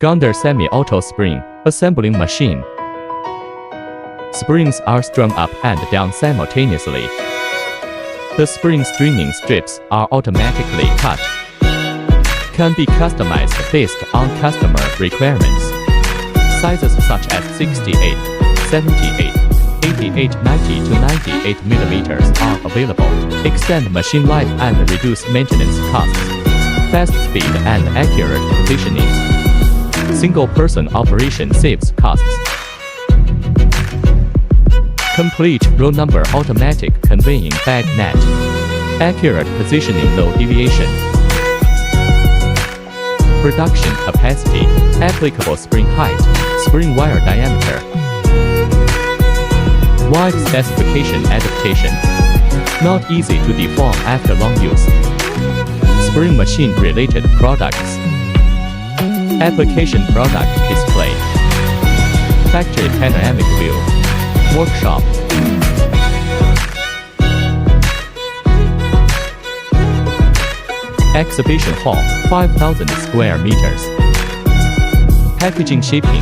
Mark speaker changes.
Speaker 1: Gondor semi-auto spring assembling machine. Springs are strung up and down simultaneously. The spring stringing strips are automatically cut. Can be customized based on customer requirements. Sizes such as 68, 78, 88, 90 to 98 mm are available. Extend machine life and reduce maintenance costs. Fast speed and accurate positioning. Single-person operation saves costs. Complete row number automatic conveying bag net. Accurate positioning, no deviation. Production capacity. Applicable spring height. Spring wire diameter. Wide specification adaptation. Not easy to deform after long use. Spring machine related products. Application product display. Factory panoramic view. Workshop. Exhibition hall, 5,000 square meters. Packaging shipping